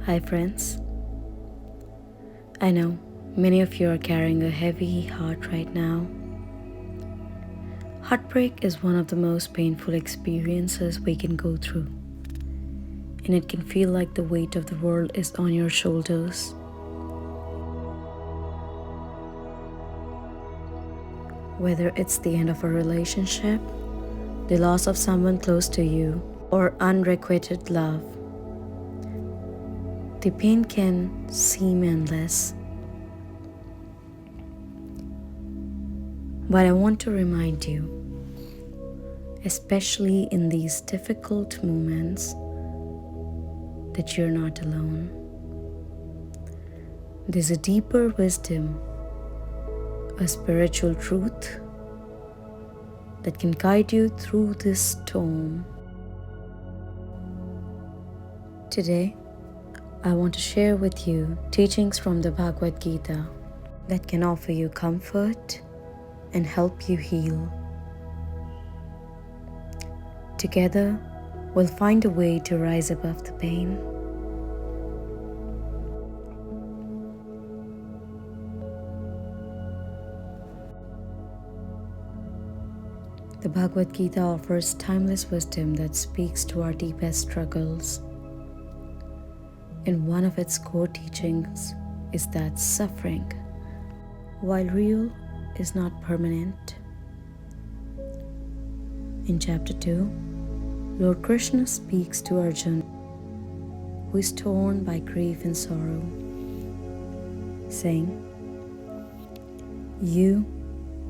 Hi, friends. I know many of you are carrying a heavy heart right now. Heartbreak is one of the most painful experiences we can go through, and it can feel like the weight of the world is on your shoulders. Whether it's the end of a relationship, the loss of someone close to you, or unrequited love, the pain can seem endless. But I want to remind you, especially in these difficult moments, that you're not alone. There's a deeper wisdom, a spiritual truth that can guide you through this storm. Today, I want to share with you teachings from the Bhagavad Gita that can offer you comfort and help you heal. Together, we'll find a way to rise above the pain. The Bhagavad Gita offers timeless wisdom that speaks to our deepest struggles. And one of its core teachings is that suffering, while real, is not permanent. In chapter 2, Lord Krishna speaks to Arjuna, who is torn by grief and sorrow, saying, "You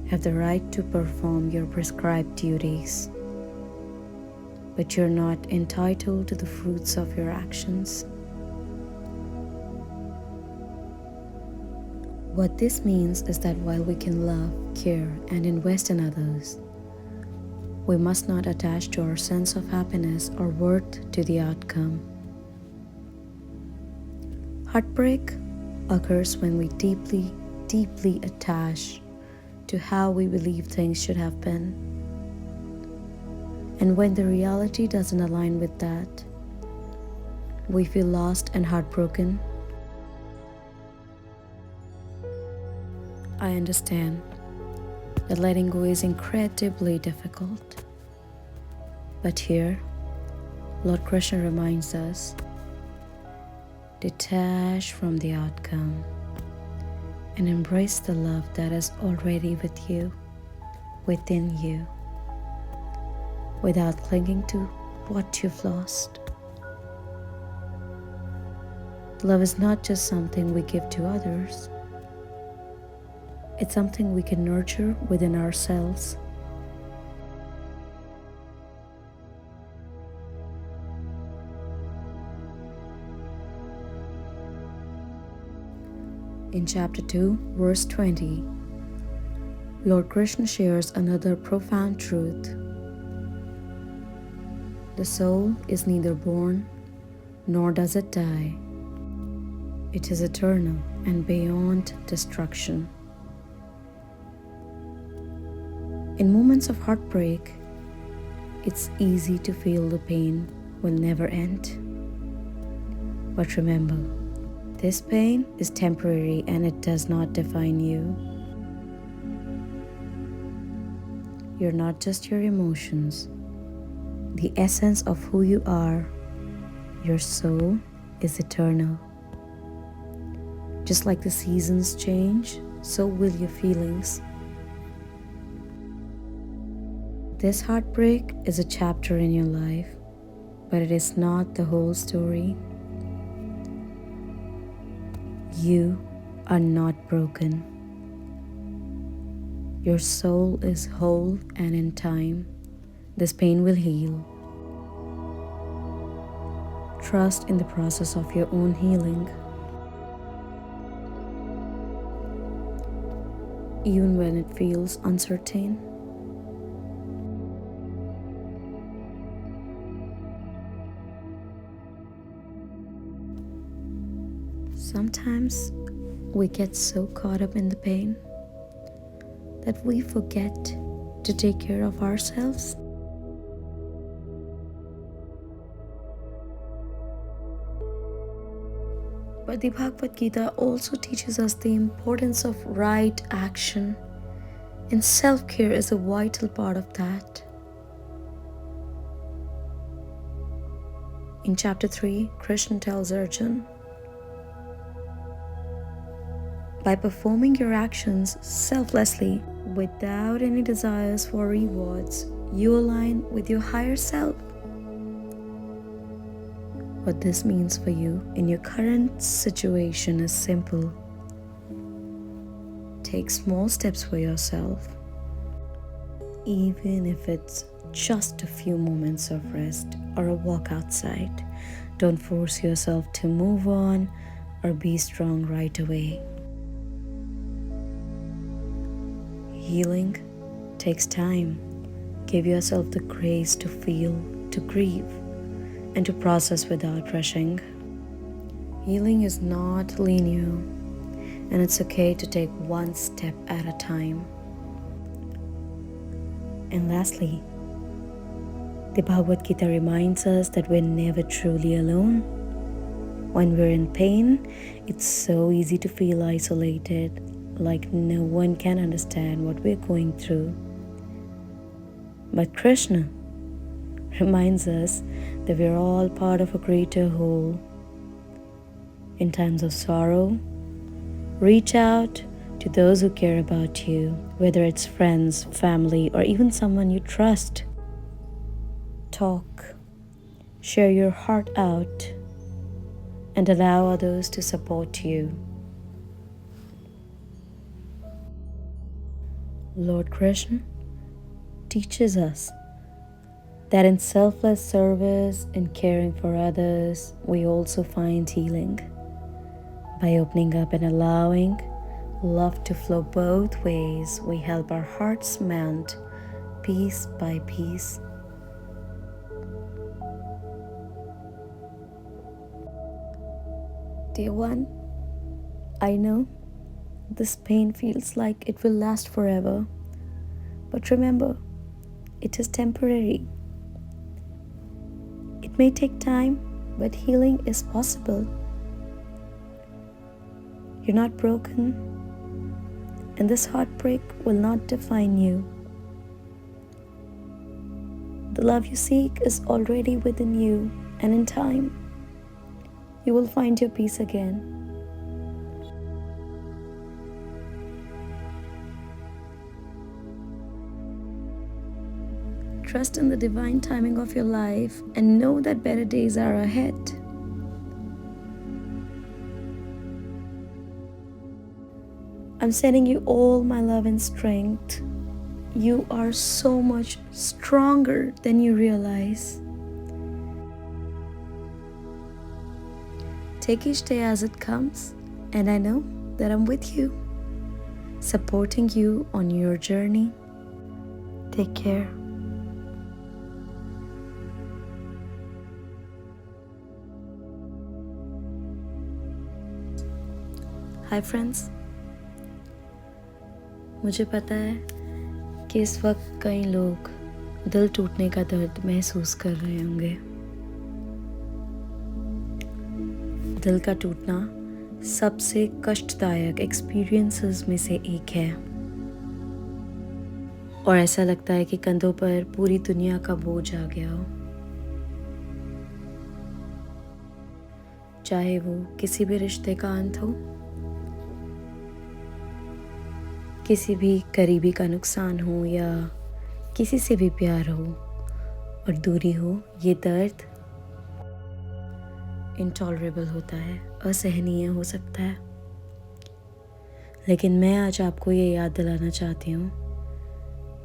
have the right to perform your prescribed duties, but you're not entitled to the fruits of your actions." What this means is that while we can love, care, and invest in others, we must not attach to our sense of happiness or worth to the outcome. Heartbreak occurs when we deeply attach to how we believe things should have been. And when the reality doesn't align with that, we feel lost and heartbroken. I understand that letting go is incredibly difficult. But here, Lord Krishna reminds us, detach from the outcome and embrace the love that is already with you, within you, without clinging to what you've lost. Love is not just something we give to others. It's something we can nurture within ourselves. In chapter 2, verse 20, Lord Krishna shares another profound truth. The soul is neither born nor does it die. It is eternal and beyond destruction. In moments of heartbreak, it's easy to feel the pain will never end. But remember, this pain is temporary and it does not define you. You're not just your emotions. The essence of who you are, your soul, is eternal. Just like the seasons change, so will your feelings. This heartbreak is a chapter in your life, but it is not the whole story. You are not broken. Your soul is whole, and in time, this pain will heal. Trust in the process of your own healing. Even when it feels uncertain. Sometimes we get so caught up in the pain that we forget to take care of ourselves. But the Bhagavad Gita also teaches us the importance of right action, and self care is a vital part of that. In chapter 3, Krishna tells Arjuna, by performing your actions selflessly, without any desires for rewards, you align with your higher self. What this means for you in your current situation is simple. Take small steps for yourself, even if it's just a few moments of rest or a walk outside. Don't force yourself to move on or be strong right away. Healing takes time. Give yourself the grace to feel, to grieve, and to process without rushing. Healing is not linear, and it's okay to take one step at a time. And lastly, the Bhagavad Gita reminds us that we're never truly alone. When we're in pain, it's so easy to feel isolated, like no one can understand what we're going through. But Krishna reminds us that we're all part of a greater whole. In times of sorrow, reach out to those who care about you, whether it's friends, family, or even someone you trust. Talk, share your heart out, and allow others to support you. Lord Krishna teaches us that in selfless service and caring for others, we also find healing. By opening up and allowing love to flow both ways, we help our hearts melt piece by piece. Dear one, I know this pain feels like it will last forever, but remember, it is temporary. It may take time, but healing is possible. You're not broken, and this heartbreak will not define you. The love you seek is already within you, and in time, you will find your peace again. Trust in the divine timing of your life and know that better days are ahead. I'm sending you all my love and strength. You are so much stronger than you realize. Take each day as it comes, and I know that I'm with you, supporting you on your journey. Take care. Hi friends, मुझे पता है कि इस वक्त कई लोग दिल टूटने का दर्द महसूस कर रहे होंगे। दिल का टूटना सबसे कष्टदायक एक्सपीरियंसेस में से एक है और ऐसा लगता है कि कंधों पर पूरी दुनिया का बोझ आ गया हो। चाहे वो किसी भी रिश्ते का अंत हो, किसी भी करीबी का नुकसान हो या किसी से भी प्यार हो और दूरी हो, ये दर्द इंटॉलरेबल होता है, असहनीय हो सकता है। लेकिन मैं आज आपको ये याद दिलाना चाहती हूँ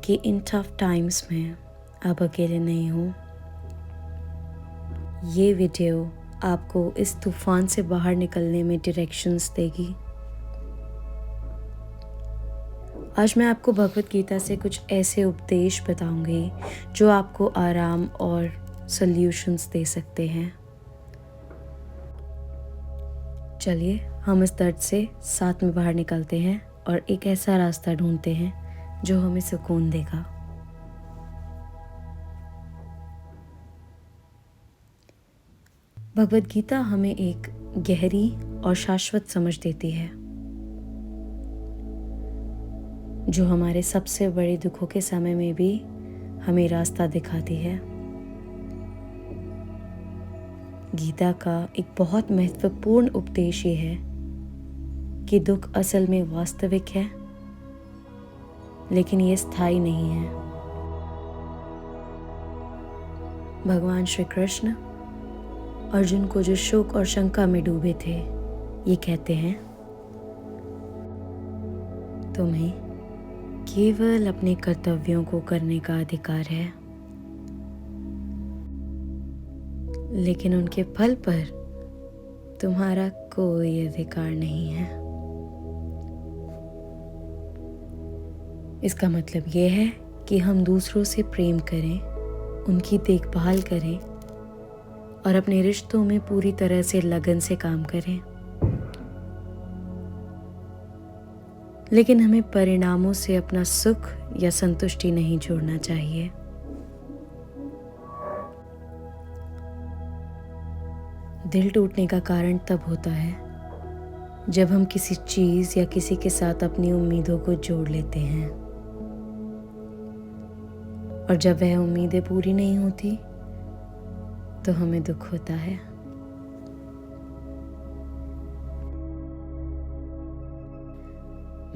कि इन टफ टाइम्स में आप अकेले नहीं हो। ये वीडियो आपको इस तूफान से बाहर निकलने में डायरेक्शंस देगी। आज मैं आपको भगवत गीता से कुछ ऐसे उपदेश बताऊंगी जो आपको आराम और सॉल्यूशंस दे सकते हैं। चलिए हम इस दर्द से साथ में बाहर निकलते हैं और एक ऐसा रास्ता ढूंढते हैं जो हमें सुकून देगा। भगवत गीता हमें एक गहरी और शाश्वत समझ देती है, जो हमारे सबसे बड़े दुखों के समय में भी हमें रास्ता दिखाती है। गीता का एक बहुत महत्वपूर्ण उपदेश ये है कि दुख असल में वास्तविक है, लेकिन ये स्थायी नहीं है। भगवान श्री कृष्ण अर्जुन को जो शोक और शंका में डूबे थे, ये कहते हैं, तुम्हें केवल अपने कर्तव्यों को करने का अधिकार है, लेकिन उनके फल पर तुम्हारा कोई अधिकार नहीं है। इसका मतलब यह है कि हम दूसरों से प्रेम करें, उनकी देखभाल करें और अपने रिश्तों में पूरी तरह से लगन से काम करें, लेकिन हमें परिणामों से अपना सुख या संतुष्टि नहीं जोड़ना चाहिए। दिल टूटने का कारण तब होता है जब हम किसी चीज या किसी के साथ अपनी उम्मीदों को जोड़ लेते हैं, और जब वह उम्मीदें पूरी नहीं होती तो हमें दुख होता है।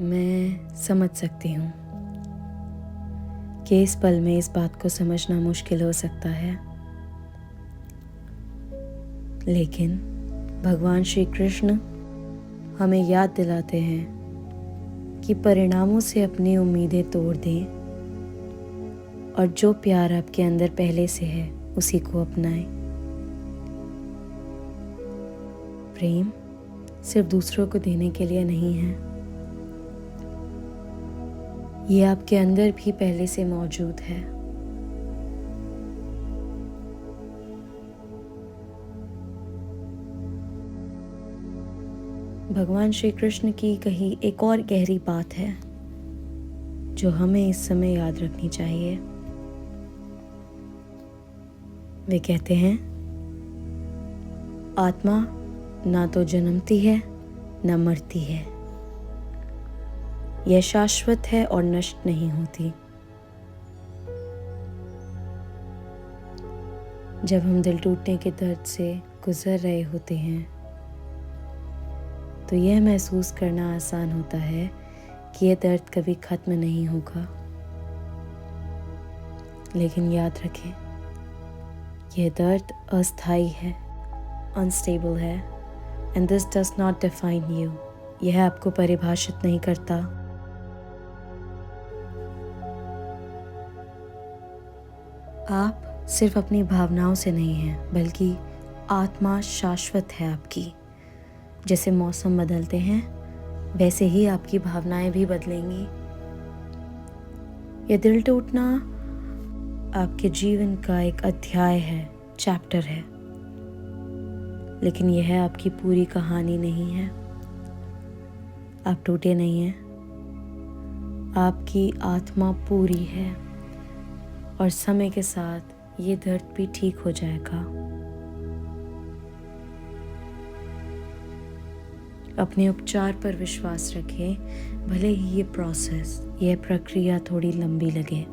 मैं समझ सकती हूँ कि इस पल में इस बात को समझना मुश्किल हो सकता है, लेकिन भगवान श्री कृष्ण हमें याद दिलाते हैं कि परिणामों से अपनी उम्मीदें तोड़ दें और जो प्यार आपके अंदर पहले से है उसी को अपनाएं। प्रेम सिर्फ दूसरों को देने के लिए नहीं है, ये आपके अंदर भी पहले से मौजूद है। भगवान श्री कृष्ण की कही एक और गहरी बात है जो हमें इस समय याद रखनी चाहिए। वे कहते हैं, आत्मा ना तो जन्मती है ना मरती है, यह शाश्वत है और नष्ट नहीं होती। जब हम दिल टूटने के दर्द से गुजर रहे होते हैं तो यह महसूस करना आसान होता है कि यह दर्द कभी खत्म नहीं होगा, लेकिन याद रखें, यह दर्द अस्थायी है, अनस्टेबल है, and this does not define you. यह आपको परिभाषित नहीं करता। आप सिर्फ अपनी भावनाओं से नहीं हैं, बल्कि आत्मा शाश्वत है आपकी। जैसे मौसम बदलते हैं, वैसे ही आपकी भावनाएं भी बदलेंगी। यह दिल टूटना आपके जीवन का एक अध्याय है, चैप्टर है, लेकिन यह आपकी पूरी कहानी नहीं है। आप टूटे नहीं हैं, आपकी आत्मा पूरी है, और समय के साथ ये दर्द भी ठीक हो जाएगा। अपने उपचार पर विश्वास रखें, भले ही ये प्रोसेस, यह प्रक्रिया थोड़ी लंबी लगे।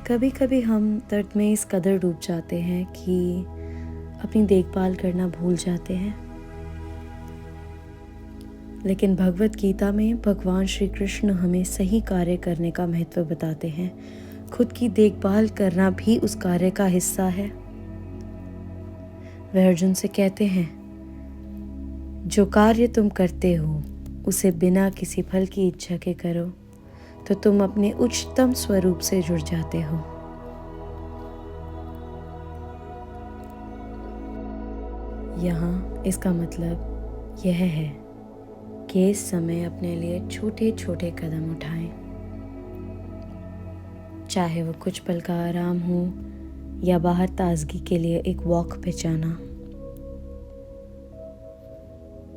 कभी कभी हम दर्द में इस कदर डूब जाते हैं कि अपनी देखभाल करना भूल जाते हैं, लेकिन भगवत गीता में भगवान श्री कृष्ण हमें सही कार्य करने का महत्व बताते हैं। खुद की देखभाल करना भी उस कार्य का हिस्सा है। वह अर्जुन से कहते हैं, जो कार्य तुम करते हो उसे बिना किसी फल की इच्छा के करो तो तुम अपने उच्चतम स्वरूप से जुड़ जाते हो। यहाँ इसका मतलब यह है कि इस समय अपने लिए छोटे छोटे कदम उठाएं, चाहे वो कुछ पल का आराम हो या बाहर ताजगी के लिए एक वॉक पे जाना।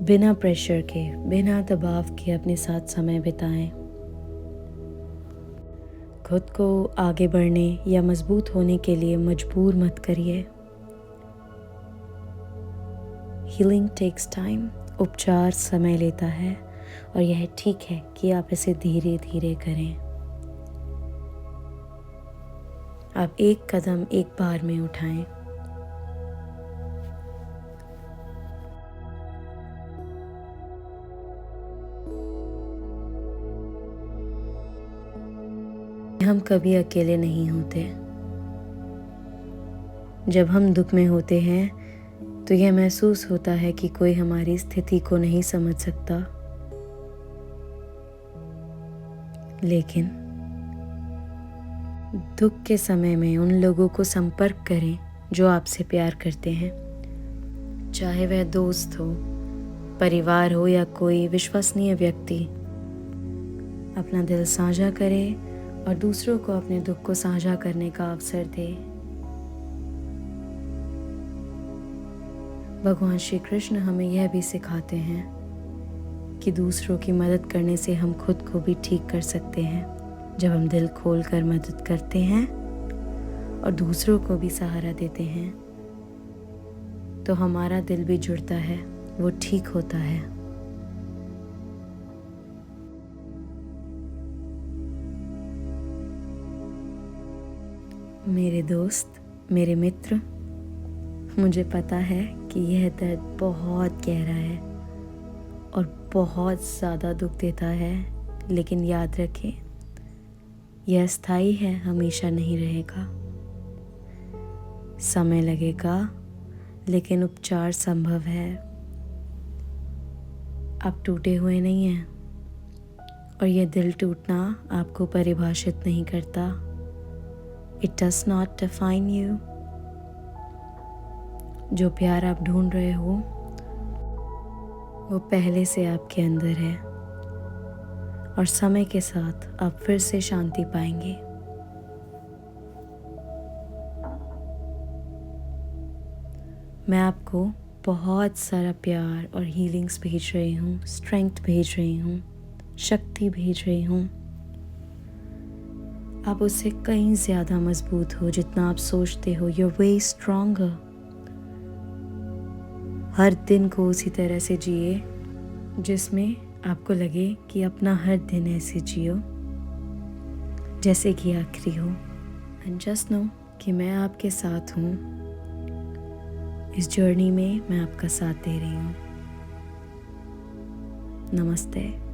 बिना प्रेशर के, बिना दबाव के अपने साथ समय बिताएं। खुद को आगे बढ़ने या मजबूत होने के लिए मजबूर मत करिए। Healing takes time. उपचार समय लेता है और यह ठीक है कि आप इसे धीरे धीरे करें। आप एक कदम एक बार में उठाएं। हम कभी अकेले नहीं होते। जब हम दुख में होते हैं तो यह महसूस होता है कि कोई हमारी स्थिति को नहीं समझ सकता, लेकिन दुख के समय में उन लोगों को संपर्क करें जो आपसे प्यार करते हैं, चाहे वह दोस्त हो, परिवार हो या कोई विश्वसनीय व्यक्ति। अपना दिल साझा करें और दूसरों को अपने दुख को साझा करने का अवसर दें। भगवान श्री कृष्ण हमें यह भी सिखाते हैं कि दूसरों की मदद करने से हम खुद को भी ठीक कर सकते हैं। जब हम दिल खोल कर मदद करते हैं और दूसरों को भी सहारा देते हैं तो हमारा दिल भी जुड़ता है, वो ठीक होता है। मेरे दोस्त, मेरे मित्र, मुझे पता है कि यह दर्द बहुत गहरा है और बहुत ज़्यादा दुख देता है, लेकिन याद रखें यह अस्थायी है, हमेशा नहीं रहेगा। समय लगेगा लेकिन उपचार संभव है। आप टूटे हुए नहीं हैं और यह दिल टूटना आपको परिभाषित नहीं करता। It does not define you. जो प्यार आप ढूंढ रहे हो वो पहले से आपके अंदर है और समय के साथ आप फिर से शांति पाएंगे। मैं आपको बहुत सारा प्यार और हीलिंग्स भेज रही हूँ, स्ट्रेंथ भेज रही हूँ, शक्ति भेज रही हूँ। आप उससे कहीं ज़्यादा मजबूत हो जितना आप सोचते हो। You're way stronger. हर दिन को उसी तरह से जिए जिसमें आपको लगे कि अपना हर दिन ऐसे जियो जैसे कि आखिरी हो। And just know कि मैं आपके साथ हूँ। इस जर्नी में मैं आपका साथ दे रही हूँ। नमस्ते।